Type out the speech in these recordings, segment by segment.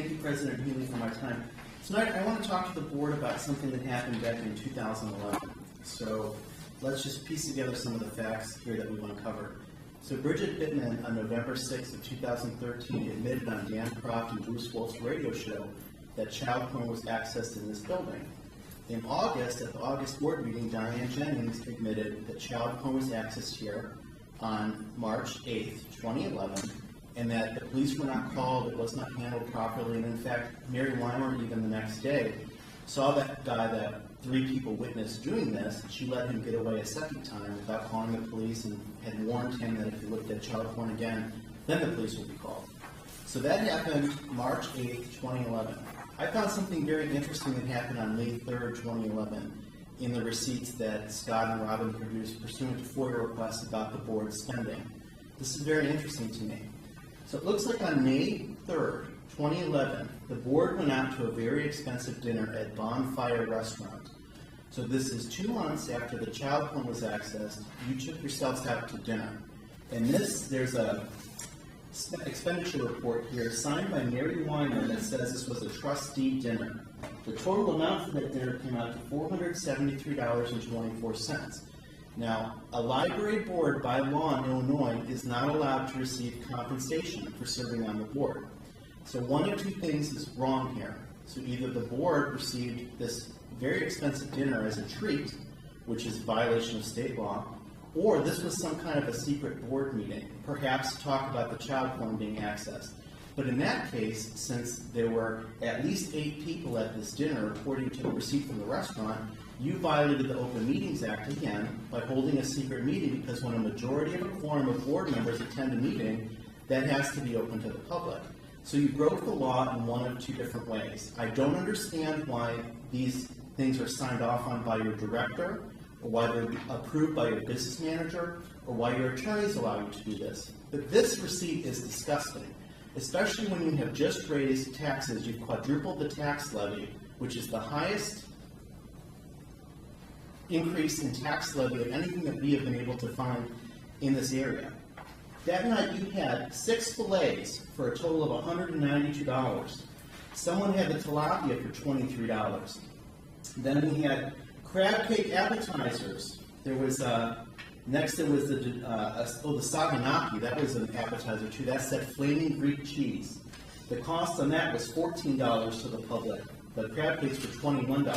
Thank you, President Healy, for my time. Tonight, I want to talk to the board about something that happened back in 2011. So let's just piece together some of the facts here that we want to cover. So Bridget Bittman, on November 6th of 2013, admitted on Dan Croft and Bruce Wolf's radio show that child porn was accessed in this building. In August, at the August board meeting, Diane Jennings admitted that child porn was accessed here on March 8th, 2011, and that the police were not called, it was not handled properly, and in fact, Mary Weimer, even the next day, saw that guy that 3 people witnessed doing this. She let him get away a second time without calling the police and had warned him that if he looked at child porn again, then the police would be called. So that happened March 8th, 2011. I found something very interesting that happened on May 3rd, 2011 in the receipts that Scott and Robin produced pursuant to FOIA requests about the board's spending. This is very interesting to me. So it looks like on May 3rd, 2011, the board went out to a very expensive dinner at Bonfire Restaurant. So this is 2 months after the child porn was accessed. You took yourselves out to dinner. And there's a expenditure report here signed by Mary Weimer that says this was a trustee dinner. The total amount for that dinner came out to $473.24. Now, a library board by law in Illinois is not allowed to receive compensation for serving on the board. So one of 2 things is wrong here. So either the board received this very expensive dinner as a treat, which is a violation of state law, or this was some kind of a secret board meeting, perhaps to talk about the child porn being accessed. But in that case, since there were at least 8 people at this dinner, according to the receipt from the restaurant, you violated the Open Meetings Act again by holding a secret meeting, because when a majority of a quorum of board members attend a meeting, that has to be open to the public. So you broke the law in one of 2 different ways. I don't understand why these things are signed off on by your director, or why they're approved by your business manager, or why your attorneys allow you to do this. But this receipt is disgusting, especially when you have just raised taxes. You've quadrupled the tax levy, which is the highest increase in tax levy of anything that we have been able to find in this area. That night you had 6 fillets for a total of $192. Someone had the tilapia for $23. Then we had crab cake appetizers. There was next there was the saganaki. That was an appetizer too. That's that flaming Greek cheese. The cost on that was $14 to the public. The crab cakes were $21.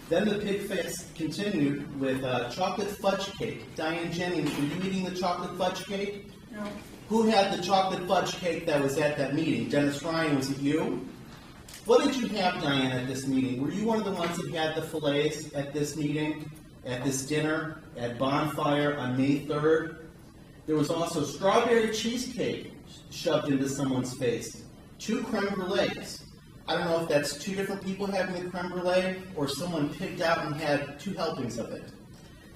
Then the pigfests continued with chocolate fudge cake. Diane Jennings, were you eating the chocolate fudge cake? No. Who had the chocolate fudge cake that was at that meeting? Dennis Ryan, was it you? What did you have, Diane, at this meeting? Were you one of the ones that had the fillets at this meeting, at this dinner, at Bonfire on May 3rd? There was also strawberry cheesecake shoved into someone's face. 2 creme brulees. I don't know if that's 2 different people having the creme brulee, or someone picked out and had 2 helpings of it.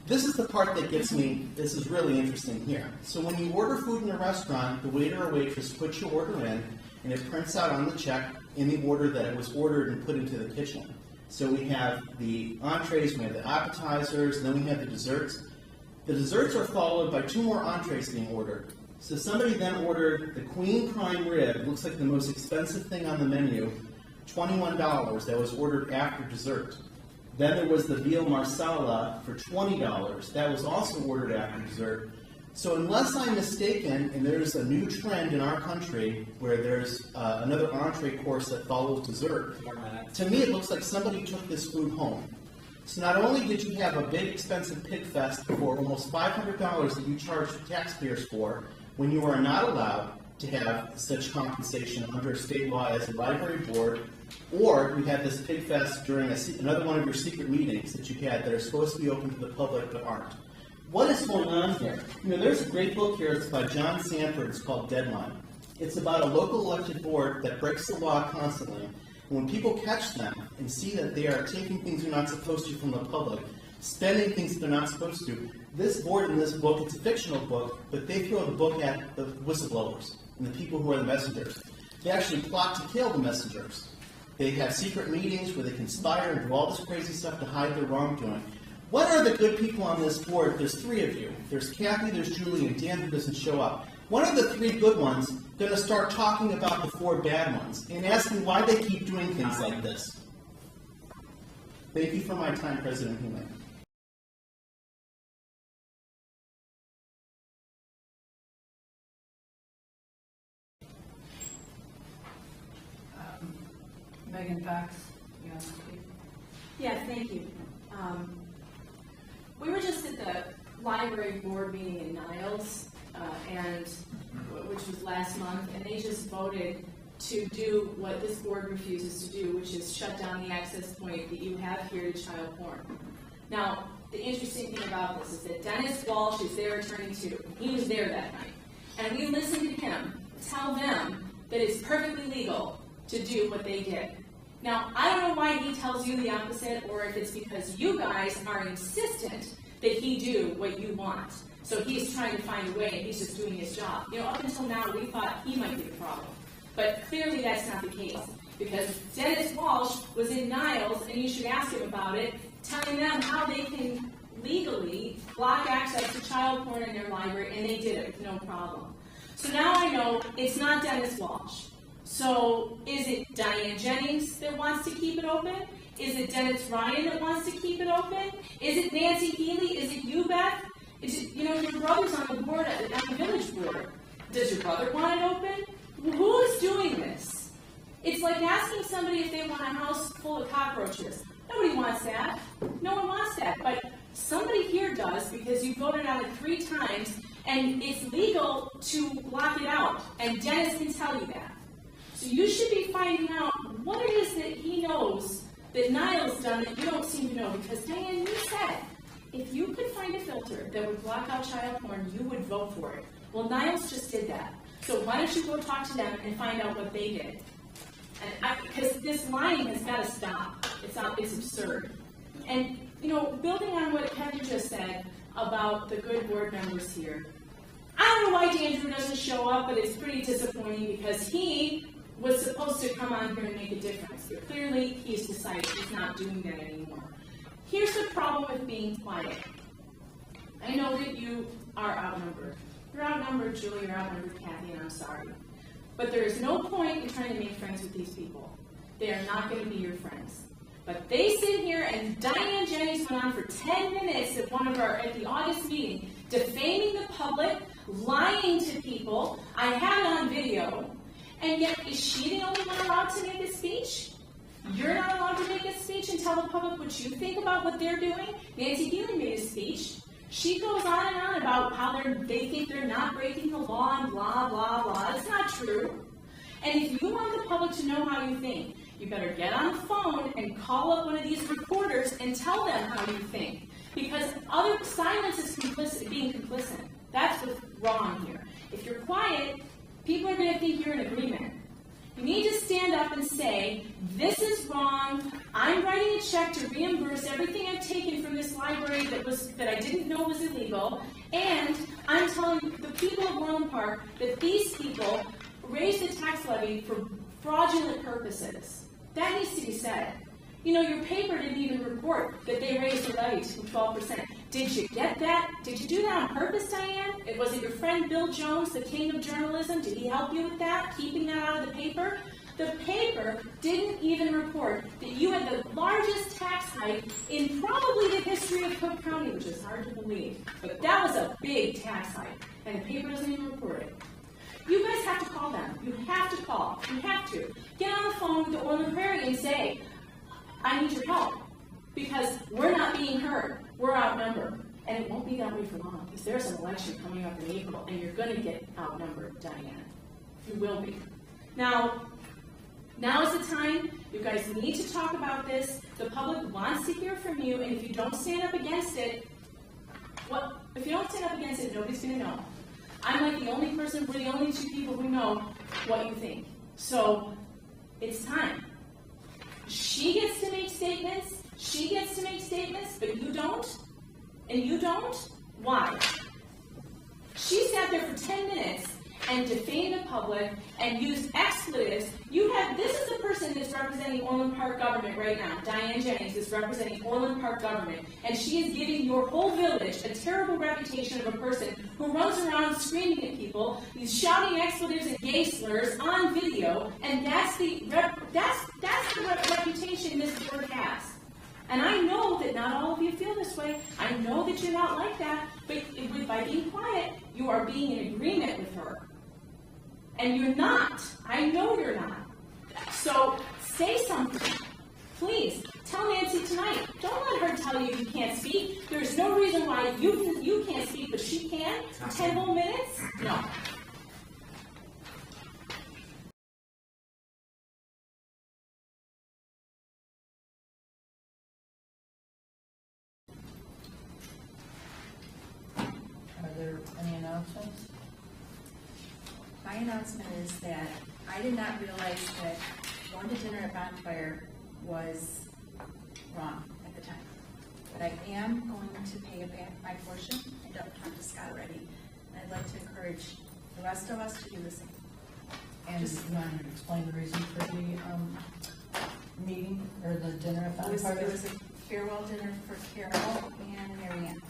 This is the part that gets me, this is really interesting here. So when you order food in a restaurant, the waiter or waitress puts your order in, and it prints out on the check in the order that it was ordered and put into the kitchen. So we have the entrees, we have the appetizers, and then we have the desserts. The desserts are followed by 2 more entrees being ordered. So somebody then ordered the queen prime rib, looks like the most expensive thing on the menu, $21, that was ordered after dessert. Then there was the veal marsala for $20, that was also ordered after dessert. So unless I'm mistaken, and there's a new trend in our country where there's another entree course that follows dessert, to me it looks like somebody took this food home. So not only did you have a big expensive pig fest for almost $500 that you charged taxpayers for, when you are not allowed to have such compensation under state law as a library board, or you had this pig fest during another one of your secret meetings that you had that are supposed to be open to the public but aren't. What is going on here? There's a great book here. It's by John Sanford. It's called Deadline. It's about a local elected board that breaks the law constantly. And when people catch them and see that they are taking things they're not supposed to from the public, spending things that they're not supposed to, this board in this book, it's a fictional book, but they throw the book at the whistleblowers and the people who are the messengers. They actually plot to kill the messengers. They have secret meetings where they conspire and do all this crazy stuff to hide their wrongdoing. What are the good people on this board? There's 3 of you. There's Cathy, there's Julie, and Dan who doesn't show up. one of the 3 good ones going to start talking about the 4 bad ones and asking why they keep doing things like this. Thank you for my time, President Healy. Megan Fox, you want to speak? Yeah, thank you. We were just at the library board meeting in Niles, which was last month, and they just voted to do what this board refuses to do, which is shut down the access point that you have here to child porn. Now, the interesting thing about this is that Dennis Walsh is their attorney too. He was there that night. And we listened to him tell them that it's perfectly legal to do what they did. Now, I don't know why he tells you the opposite, or if it's because you guys are insistent that he do what you want. So he's trying to find a way, and he's just doing his job. You know, up until now, we thought he might be the problem. But clearly that's not the case, because Dennis Walsh was in Niles, and you should ask him about it, telling them how they can legally block access to child porn in their library, and they did it with no problem. So now I know it's not Dennis Walsh. So is it Diane Jennings that wants to keep it open? Is it Dennis Ryan that wants to keep it open? Is it Nancy Healy? Is it you, Beth? Is it, you know, your brother's on the board at the village board. Does your brother want it open? Who is doing this? It's like asking somebody if they want a house full of cockroaches. Nobody wants that. No one wants that. But somebody here does, because you voted on it 3 times, and it's legal to block it out. And Dennis can tell you that. So you should be finding out what it is that he knows that Niles done that you don't seem to know. Because Diane, you said if you could find a filter that would block out child porn, you would vote for it. Well, Niles just did that. So why don't you go talk to them and find out what they did? Because this lying has got to stop. It's absurd. And, you know, building on what Cathy just said about the good board members here, I don't know why Andrew doesn't show up, but it's pretty disappointing because he was supposed to come on here and make a difference. But clearly, he's decided he's not doing that anymore. Here's the problem with being quiet. I know that you are outnumbered. You're outnumbered, Julie, you're outnumbered, Cathy, and I'm sorry. But there is no point in trying to make friends with these people. They are not going to be your friends. But they sit here, and Diane Jennings went on for 10 minutes at the August meeting, defaming the public, lying to people. I have it on video. And yet, is she the only one allowed to make a speech? You're not allowed to make a speech and tell the public what you think about what they're doing? Nancy Healy made a speech. She goes on and on about how they think they're not breaking the law and blah, blah, blah. It's not true. And if you want the public to know how you think, you better get on the phone and call up one of these reporters and tell them how you think. Because silence is being complicit. That's what's wrong here. If you're quiet, people are going to think you're in agreement. You need to stand up and say, this is wrong, I'm writing a check to reimburse everything I've taken from this library that I didn't know was illegal, and I'm telling the people of Orland Park that these people raised the tax levy for fraudulent purposes. That needs to be said. You know, your paper didn't even report that they raised the levy to 12%. Did you get that? Did you do that on purpose, Diane? Was it your friend Bill Jones, the king of journalism? Did he help you with that, keeping that out of the paper? The paper didn't even report that you had the largest tax hike in probably the history of Cook County, which is hard to believe. But that was a big tax hike, and the paper doesn't even report it. You guys have to call them. You have to call. You have to. Get on the phone to Orland Prairie and say, I need your help, because we're not being heard. We're outnumbered. And it won't be that way for long, because there's an election coming up in April, and you're going to get outnumbered, Diane. You will be. Now is the time. You guys need to talk about this. The public wants to hear from you, and if you don't stand up against it, nobody's going to know. I'm like the only person, we're the only 2 people who know what you think. So, it's time. She gets to make statements, but you don't? And you don't? Why? She sat there for 10 minutes and defame the public and use expletives. This is a person that's representing Orland Park government right now. Diane Jennings is representing Orland Park government, and she is giving your whole village a terrible reputation of a person who runs around screaming at people, he's shouting expletives and gay slurs on video, and that's the reputation this board has. And I know that not all of you feel this way. I know that you're not like that, but by being quiet, you are being in agreement with her. And you're not. I know you're not. So say something. Please, tell Nancy tonight. Don't let her tell you you can't speak. There's no reason why you can't speak, but she can for 10 whole minutes? No. Are there any announcements? My announcement is that I did not realize that going to dinner at Bonfire was wrong at the time. But I am going to pay back my portion. I talked to Scott already. And I'd like to encourage the rest of us to do the same. And you want to explain the reason for the meeting, or the dinner at It was Bonfire? a farewell dinner for Carol and Mary Ann.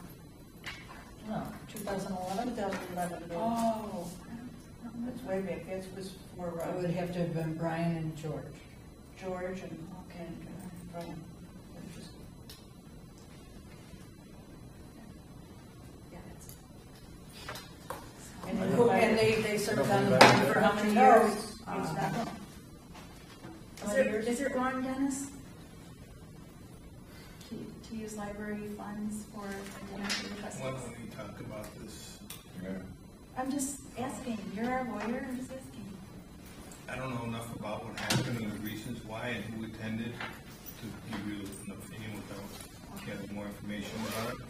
No, 2011? 2011. Oh, that's way back. It was for, it would have to have been Brian and George. George and Brian. yeah, that's. And they served on the board for how many years? Is it wrong, Dennis? To use library funds for a dinner for the Why trustees? don't we talk about this? I'm just asking. You're our lawyer. I'm just asking. I don't know enough about what happened and the reasons why and who attended to give you an opinion without getting more information about it.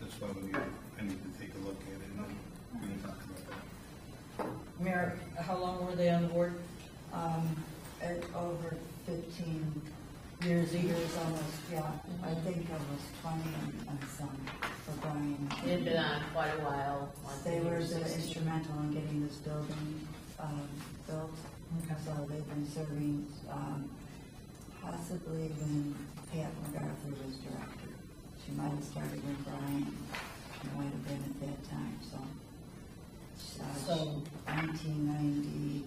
That's why I need to take a look at it and then we can talk about that. Mayor, how long were they on the board? At over 15 years, almost, yeah, I think almost 20 and some for Brian. They've been on quite a while. They were instrumental in getting this building built, so they've been serving possibly when Pat MacArthur was director. She might have started with Brian, she might have been at that time, so 1997,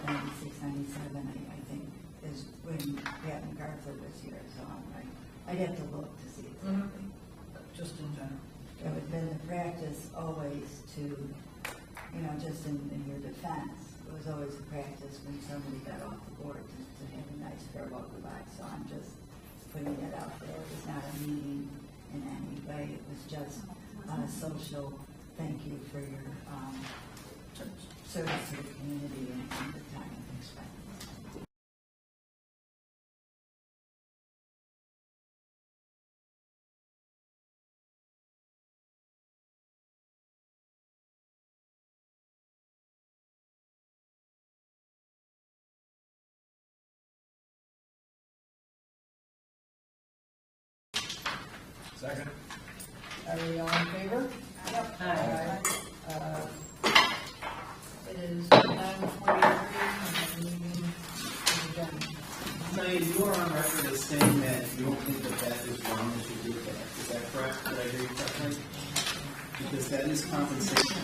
96, 97, I think, is when Pat MacArthur was here, so I'd have to look to see exactly. Just in general. It would have been the practice always to, just in your defense, it was always a practice when somebody got off the board to have a nice farewell goodbye, so I'm just putting it out there. It was not a meeting in any way, it was just a social thank you for your service to the community and the time and expense. Second. Are we all in favor? Aye. It is 9:43, and the meeting is adjourned. Diane, you are on record as saying that you don't think that is wrong as you do that. Is that correct? Did I hear you correctly? Because that is compensation.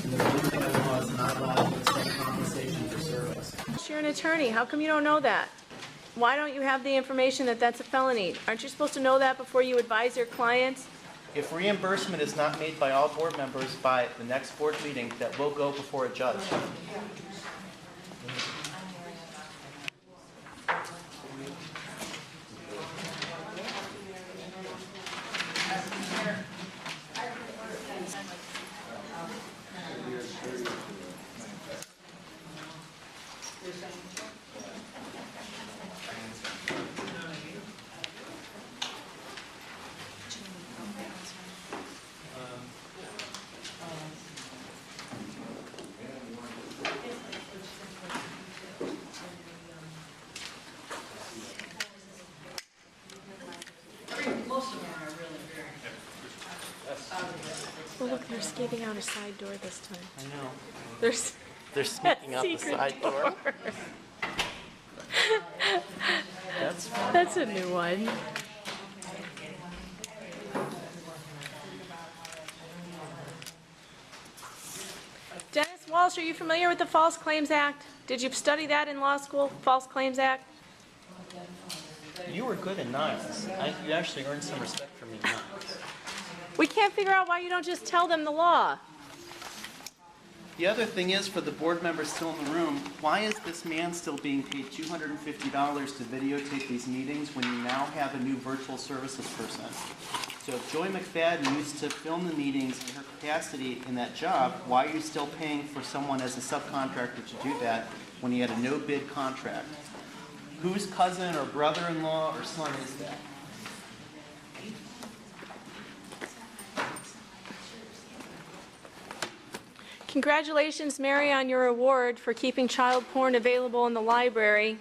And the board by law is not allowed to accept compensation for service. You're an attorney. How come you don't know that? Why don't you have the information that that's a felony? Aren't you supposed to know that before you advise your clients? If reimbursement is not made by all board members by the next board meeting, that will go before a judge. They're escaping out a side door this time. I know. There's They're sneaking out the secret side door. That's fun. That's a new one. Dennis Walsh, are you familiar with the False Claims Act? Did you study that in law school, False Claims Act? You were good in Niles. You actually earned some respect from me in Niles. We can't figure out why you don't just tell them the law. The other thing is, for the board members still in the room, why is this man still being paid $250 to videotape these meetings when you now have a new virtual services person? So if Joy McFadden used to film the meetings in her capacity in that job, why are you still paying for someone as a subcontractor to do that when he had a no-bid contract? Whose cousin or brother-in-law or son is that? Congratulations, Mary, on your award for keeping child porn available in the library.